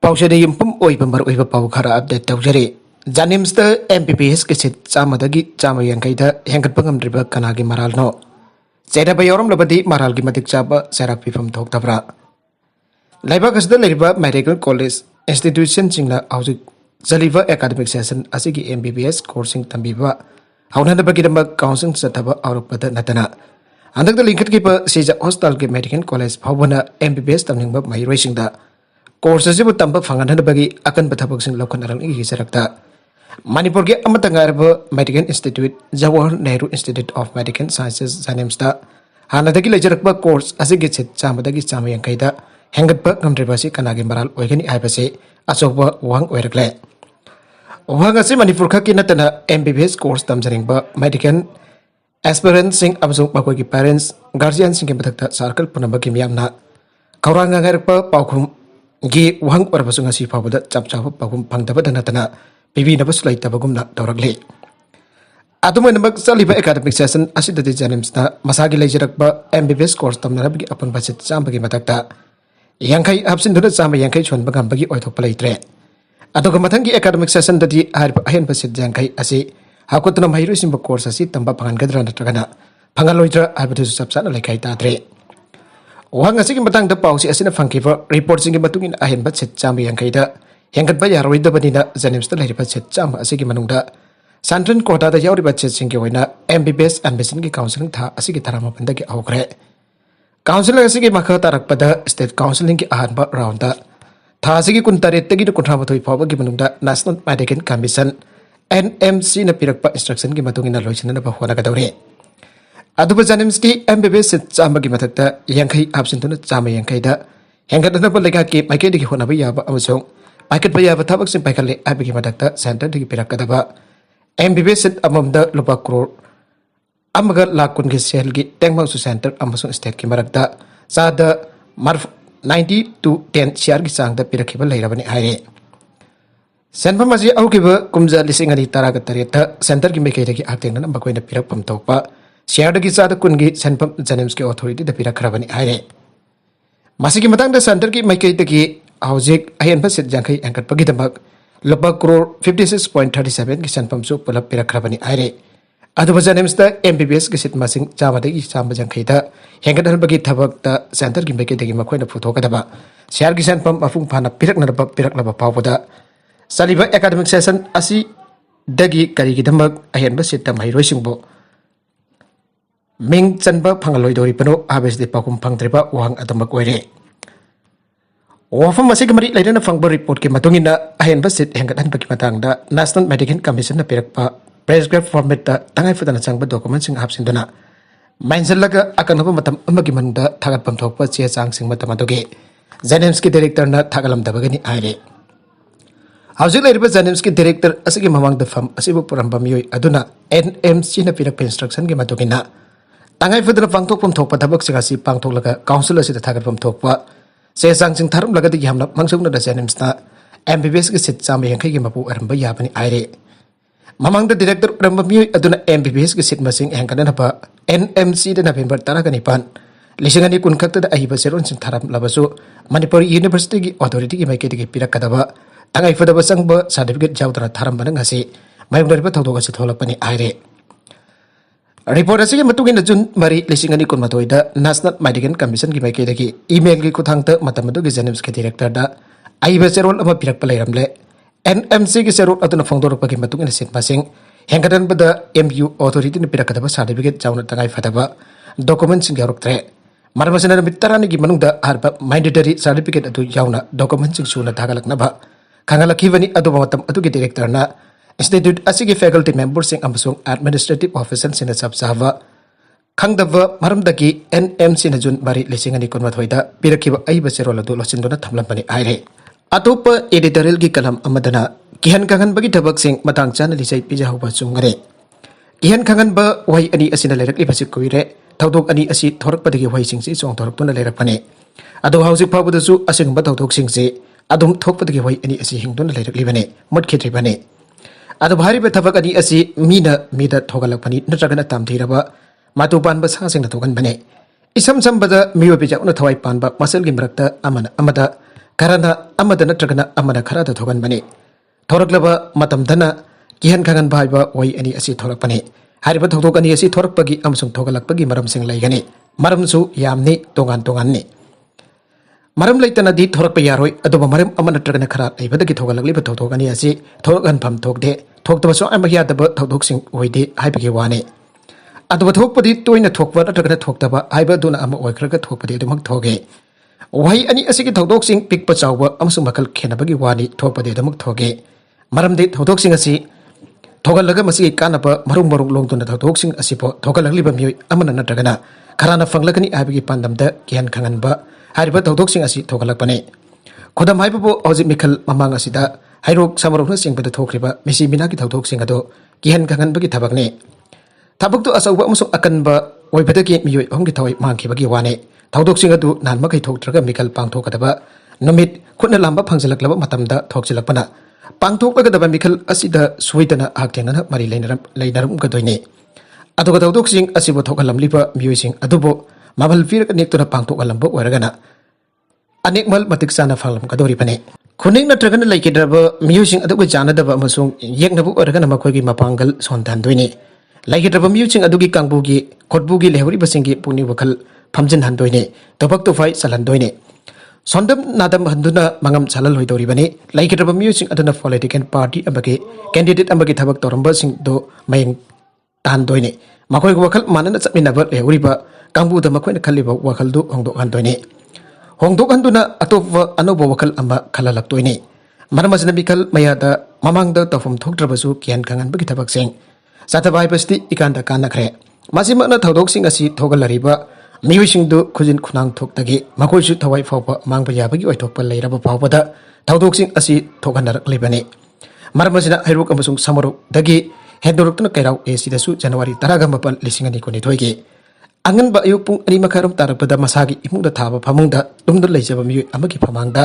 पाउसदे यम्पम ओइबा मर ओइबा पाउ खरा अपडेट तौजरे जानिम्सदा एमपीपीएस के सिट चामदगी चाम यांकैदा हेंगटपा ngamdriba kanagi maralno चेराबा यौरमलबदी मारालगी मतिक चाबा सेराक पिफम थोक्तब्रा लाइबाक असदा लेरिबा मेडिकल कॉलेज इंस्टीट्यूशन चिंगना हौजिक जलिबा एकेडमिक सेशन असिगी एमबीबीएस कोर्सिंग तंबीबा हौनदबगिदमक काउंसिलिंग चतबा औरपदा नतना अंदक लिंखटकीबा सीजा हॉस्टल के मेडिकल कॉलेज फावबना एमबीबीएस तमनिंगबा माहिरोइसिंगदा कोर्स असिबु तंबा फंगनदबगी अकनबा थबकसिंग लौखनरंगी गिसरक्ता मणिपुर के अमतंगारब medical institute Jawahar Nehru institute of medical sciences जानेम्सदा हानदगी लेजरकबा कोर्स असिगी सिट चामदगी चाम यांकैदा हेंगटबा ngamdribasi kanagi maral oigani haibase achoba wang oirakle wang asi manipur khaki natana MBBS course tamjaringba medical aspirants sing amsung makoi ki parents guardians sing ke bathakta circle punambaki miyamna kauranga ngarpa paukhum gi wang orbasung asi fawada chapchapa paukhum phangdaba danatana bibi nabas laitabagumna tawrakle adumanabak saliba academic session asidati janimsna masagi lejarakba MBBS course tamnarabgi apun basit chambagi matakta yankai absin duna chama yankai chon bagambagi oithok palaitre adoga mathangi academic session dadi harba ahen basit yankai asi hakutna mahiru simba course asi tamba pangan gadra natragana phangaloidra arbatu sapsana laikai tadre wang asigi matang da pausi asina fangkiva report singi matungin ahen basit chama yankai da hengat ba yaroida banina janimsta lairiba set chama asigi manungda santran kota da yauri bachet singi hoina MBBS ambition gi counseling tha asigi tharama pandagi awgre counselling असिगी मखा तारकपदा state counselling की अहनबा round था असिगी कुंतारेत तगी कुंथामथोई फावगी मनुंगदा नेशनल मेडिकल कमीशन NMC न पिरकपा इंस्ट्रक्शन की मतुंगिना लोइसननबा होनागदौरे अदुबा जानिम्सकी MBBS चामगी मथक्ता यांखै हाबसिनतुना चाम यांखैदा हेंगदनबा लेगा की माइकेदगी होनाबा याबा अमसों पाइकटबा याबा थाबकसिन पाइकले आबिगी मथक्ता सेंटर दगी पिरकदबा MBBS अममदा लुपा करोड़ अमगर लाकुन के सेल की टेंगमांसु सेंटर अमसुं स्टेट की मरकदा सादा मर्फ 90 to 10 शेयर की चांग दा पिरखिबा लेरबनी हारे सेंफम असी औकिबा कुमजा लिसिंगनी तराग तरेता सेंटर की मेकेदगी आक्तेंगना बकोइना पिरकपम तोपा शेयर दगी सादा कुनगी सेंफम जनेम्स के अथॉरिटी दा पिरखरबनी हारे मासिकी मतंग दा सेंटर की मेकेदगी हाउजिक अहेनबा सिट जंखै एंकटपगी दमक लुपा करोड़ 56.37 की सेंफम सु पुलप पिरखरबनी हारे अदुबा जनेम्सदा MBBS की सिट मसिंग चामदगी चाम जंखैदा हेंगदहलबगी थबकता सेंटर की मेकेदगी मखोइना फुथोकदबा शेयर की सेंफम मफुंग फाना पिरकलबा फावबदा सलिबा एकेडमिक सेशन असि दगी करिगिदमक अहेनबा सिट माहिरोइसिंगबो मिंग चनबा फंगलोइदोरिपनो आबेसदि पाकुम फंगद्रिबा वांग अदमक ओइरे वाफम मसिग मरि लेदना फंगबा रिपोर्ट के मतुंगिना अहेनबा सिट हेंगदहनबगी मतंगदा नेशनल मेडिकल कमीशन न पिरकपा प्रेसक्राइब फॉर्मेट तंगाई फुदना चंगबा डॉक्यूमेंट सिंग हापसिंदना माइनसलगा अकनबा मतम अमगी मनुदा थागतपम थोकपा चे चांग सिंग मतम अदुगे जेनेम्स की डायरेक्टर न थागलमदबगनी आइरे हाउजिक लेरिबा जेनेम्स की डायरेक्टर असगी ममांग द फम असिबु पुरंबा मियोय अदुना NMC न पिरक इंस्ट्रक्शन की मतुगिना तंगाई फुदना पांगथोकपम थोकपा थबक सिगासी पांगथोकलगा काउंसिल असिदा थागतपम थोकपा चे चांग सिंग थारम लगदि हमना मंगसुगना द जेनेम्स ना MBBS की सिट चाम यंखै की मपु अरंबा याबनी आइरे ममांग द डायरेक्टर रंबा मियोय अदुना MBBS की सिट मसिंग हेंगदनबा NMC द नवेंबर 15 लिसिंगनी कुनखक्तदा अहिबा सेरोन सिंग थारम लबसु मणिपुर यूनिवर्सिटी की अथॉरिटी की माइकेदगी पिरकदबा तंगाई फदबा संगबा सर्टिफिकेट जाउदना थारम बनंगसी माइबदरबा थौदोगसी थोलपनी आइरे रिपोर्ट असिगी मतुगिन जुन मरी लिसिंगनी कुनमथोइदा नेशनल मेडिकल कमीशन की माइकेदगी ईमेल की खुथांगता मतमदुगी जेनेम्स के डायरेक्टर दा अहिबा सेरोन अमा पिरकपा लेरमले NMC की सेरोन अदुना फोंदोरपगी मतुगिन सिनमासिंग हेंगदनबदा MU अथॉरिटी ने पिरकदबा सर्टिफिकेट जाउना तंगाई फदबा डॉक्यूमेंट सिंग यारुक्त्रे मरमसिना नमित तरानी की मनुंगदा हरबा मैंडेटरी सर्टिफिकेट अदु याउना डॉक्यूमेंट सिंग सुना थागलकनबा खंगलखिबनी अदुबा मतम अदुगी डायरेक्टर ना इंस्टीट्यूट असिगी फैकल्टी मेंबर सिंग अमसुंग एडमिनिस्ट्रेटिव ऑफिसर सिना सबसावा खंगदबा मरमदगी NMC न जुन मरी लिसिंगनी कुनमथोइदा पिरखिबा अइबा सेरोल अदु लसिंदोना थमलंबनी आइरे अतोप एडिटोरियल की कलम अमदना किहन खंगनबगी थबक सिंग मतंग चाना लिसै पिजाहुबा चुंगरे किहन खंगनबा वही अनि असिना लेरकलिबसि कुइरे थौदोक अनि असि थोरकपदगी वही सिंगसि चोंग थोरकतुना लेरकपने अदो हाउसिक फाबदसु असिंगबा थौदोक सिंगसि अदुम थोकपदगी वही अनि असि हिंगदुना लेरकलिबने मुटखिद्रिबने अदो भारिबा थबक अनि असि मीना मीदा थोगलकपनि नत्रगना तामथीरबा मातु पानबा सासिंगना थोगनबने इसम संबदा मियो पिजाउना थवाई पानबा मसलगी मरकता अमना अमदा karana amada natragana amana kharada thogan bani thoraklaba matamdana kihan khangan bhaiba wai ani asi thorakpani hariba thokdok ani asi thorakpagi amsung thogalakpagi maram sing laigani maram su yamni tongan tongan ni maram laitana di thorakpa yaroi aduba maram amana natragana khara laibadagi thogalakliba thokdok ani asi thorakan pham thokde thokdaba so amya daba thokdok sing oide haibagi wani aduba thokpadi toina thokwa natragana thoktaba haiba duna ama oikraga thokpadi adumak thoge wahai ani asigi thokdok sing pikpa chawba amsung makal khenabagi wani thokpadi adumak thoge maramdi thokdok sing asi thogalaga masi kanapa marung marung longtuna thokdok sing asipo thogalakliba mioi amana natragana kharana fanglakani haibagi pandamda kihan khanganba hariba thokdok sing asi thogalakpani khodam haibabu hojik mikhal mamang asida hairok samarokna singbada thokriba misi minaki thokdok sing ado kihan khanganbagi thabakni tabuk tu asauba amusuk akanba oibadagi miyoi homgi thawai mangkhibagi wane thokdok sing adu nanmakai thoktraga mikal pangthokadaba numit khutna lamba phangsilaklaba matamda thokchilakpana pangthoklagadaba mikal asida suidana haktengna mari leinaram gadoine aduga thokdok sing asibo thokalamliba miyoi sing adubo mabal firak nektuna pangthokalamba oiragana anekmal matik sana phalam kadori pane khuning natragana laikidraba miyoi sing aduga janadaba amasung yeknabu oiragana makhoigi mapangal sondan doine laikidraba miyoi sing adugi kangbugi khotbugi lehuri basingi puni wakal phamjin handoine tobak tofai salandoine sondam nadam handuna mangam chalal hoidori bani laikidraba miyoi sing aduna political party amagi candidate amagi thabak toramba sing do mayeng tandoine makhoi wakal manana chapminaba lehuri ba kangbu da makhoi khaliba wakal du hongdok handoine hongdok handuna atop anobo wakal amba khalalaktoine maramasna bikal mayada mamangda tofum thoktrabasu kian kangan bagi thabak sing Satabai pasti ikan da kana kre masih makna thodok sing asi thogalariba miyoi sing du khujin khunang thok tagi makoi su thawai phawpa mang baya bagi oi thokpa leiraba phawpada thodok sing asi thoganar lebani marmasina hairuk amasung samaruk dagi hedorukna kairau sida su January 18 2012 angan ba ayuk pung ani makaram tarakpada masagi imungda thaba phamungda tumda leijaba miyoi amagi phamangda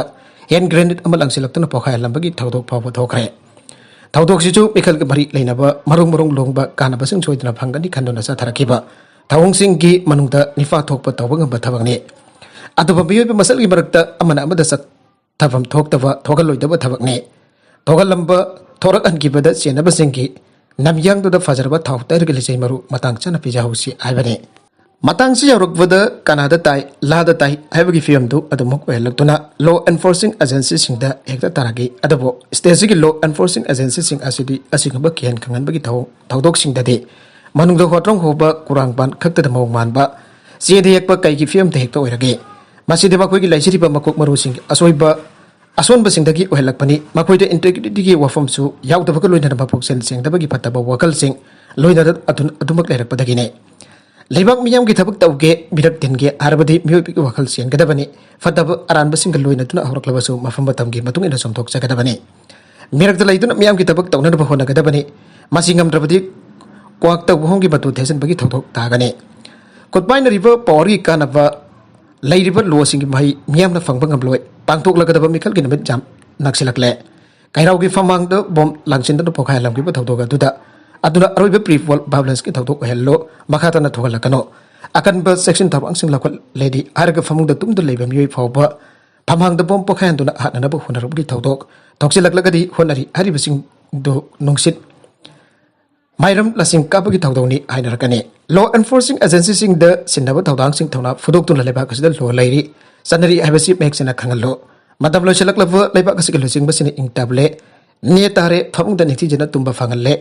hand grenade amalang silaktuna pokhai lambagi thodok phawpa thokre thawdok sichu mikal bari leinaba marung marung longba kanaba sing choidna phangani khandona sa tharakiba thawong sing gi manungda nifa thokpa tawang ba thabangni aduba biyobe masal gi marakta amana amada sat thavam thoktaba thogaloidaba thabakni thogalamba thorak angibada chenaba singgi namyang da fajarba thawtar gi lejai maru matang chana pija hausi aibane matang si yarukbada kanada tai lada tai haibagi film du adumuk welaktuna law enforcing agency singda hekta taragi adabo stage gi law enforcing agency sing asidi asigba kian kangan bagi thawdok singda de manungda hotrong hoba kurangban khakta da mawng manba sede yakpa kai gi film te hekta oirage maside ba koi gi laisiri ba makok maru sing asoiba asonba singdagi ohelakpani makoida integrity gi wafam su yaudaba ko loina ba phoksen singda bagi pataba wakal sing loina adumak leirakpadagi ne leibak miyam ki thabak tawge birak tinge arbadi miyoi pik wakal sian gadabani fatab aran basing loina tuna horaklabasu mafam batam gi matung ina somthok chagadabani mirak dalai tuna miyam ki thabak tawna ba hona gadabani masingam rabadi kwak taw hongi batu thesen bagi thokthok tagane kotpaina river power gi kanaba lairiba lo sing mai miyam na fangbang amloi pangthok lagadaba mikal gi namit jam naksilakle kairau gi famang do bom langsin do pokhai lam gi ba thokthok duda aduna aroibe pre-war violence ki thokthok hello makata na thogalakano akan ba section tabang sing lakol lady arga famung da tum do leiba miyoi phawba phamang da bom pokhan duna hatna na ba hunarup gi thokthok thoksilakлагadi honari hari basing do nongsit mairam lasing kapagi thawdoni hainarakani law enforcing agency sing da sinaba thawdang sing thawna fudok tun leba kasida lo lairi sanari habasi meksena khangallo madam lo selaklava leba kasika losing basini ingtable ne tare famung da niti jana tumba fangalle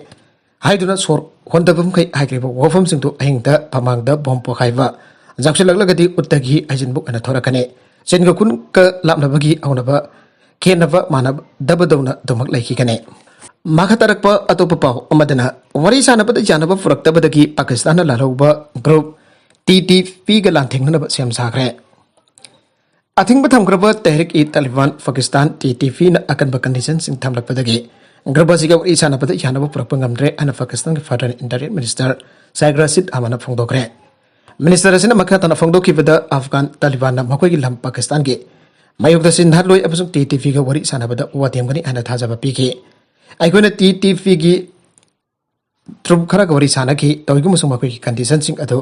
haiduna sor hondabum kai haigriba wafam sing tu ahingda pamangda bompo khaiba jaksilakлагadi uttagi ajinbuk ana thorakane senga kun ka lapnabagi aunaba khenaba manab dabadawna domak laiki kane makatarakpa atopa pau amadana wari sanabada janaba furaktabadagi Pakistan lalauba group TTP ga lanthengna ba sem sakre athingba thamgraba Tehrik-i-Taliban Pakistan TTP na akan ba condition sing thamlakpadagi Garbasiga wari sanabada janaba furakpa ngamdre ana Pakistan ga foreign interior minister Sagar Rashid amana phongdokre minister asina makatana phongdokibada Afghan Taliban na makoi gi lam Pakistan ge mayokda sin harloi abasung TTP ga wari sanabada watemgani ana thajaba piki aigona TTP gi trup khara ga wari sanaki toigu musung makoi gi condition sing ado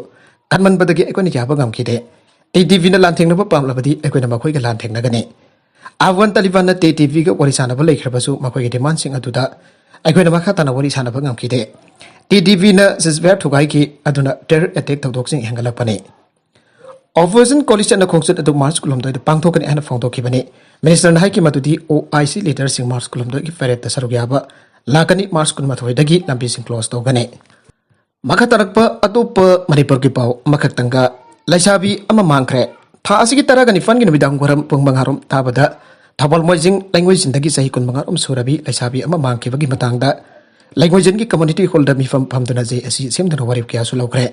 kanman badagi aigona yaba ngamkide TTP na lanthengna ba pamlabadi aigona makoi ga lanthengna gani Afghan Taliban na TTV ga wari sana ba laikrabasu makoi demand sing aduda akhoi na makha tana wari sana ba ngamkide TTV na sisber thugai ki aduna terror attack tawdok sing hengalapani Operation Coalition na khongset adu March kulomdoi pangthok ni ana phongtok kibani Minister na hai ki matudi OIC leader sing March kulomdoi ki ferret ta sarugya lakani March kunmathoi dagi lambi sing close tawgane makha tarakpa atupa Manipur ki pau makha tanga laisabi ama mangkre tha asigi taragani fan gi nabidang goram pung mangarom tabada Thawal Moijing language indagi sahi kun mangarom surabi laisabi ama mangki bagi matangda language ki community holder mi fam duna je asi semdana warip kya su lawkre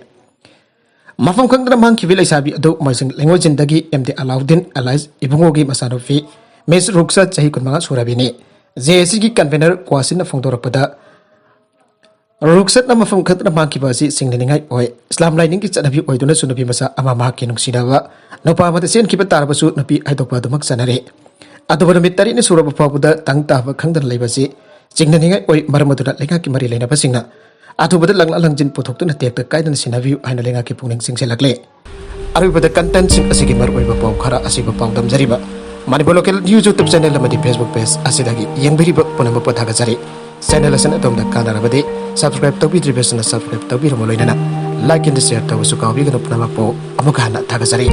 mafam khangdana mangki bi laisabi adu moijing language indagi MD Alauddin Alais ibungogi masanofi mes ruksa sahi kun manga surabi ni je asi ki convener kwasin na phongdorakpada ruksat na mafam khangdana mangki ba si singleningai oi Islam lining ki chanabi oiduna sunabi masa ama mahaki nungsidawa nopa mate sen ki patarabasu napi aidokpa dumak sanare Adu mit tari ni surab papuda tang ta khangdan leibasi jingna ningai oi marmaduna lenga ki mari leina pasingna adu bada lang langjin puthok tu na tek tak kaidan sinavi aina lenga ki puning sing selakle aru bada content sing asigi mar oi ba pau khara asiba pau dam jariba Manipur local news YouTube channel amadi Facebook page asidagi yengbiri ba punama pathaga jari channel asan adom da kanara bade subscribe tabi dribesna subscribe tabi romoloina like and share tawu su kawi gana punama po amukana thaga jari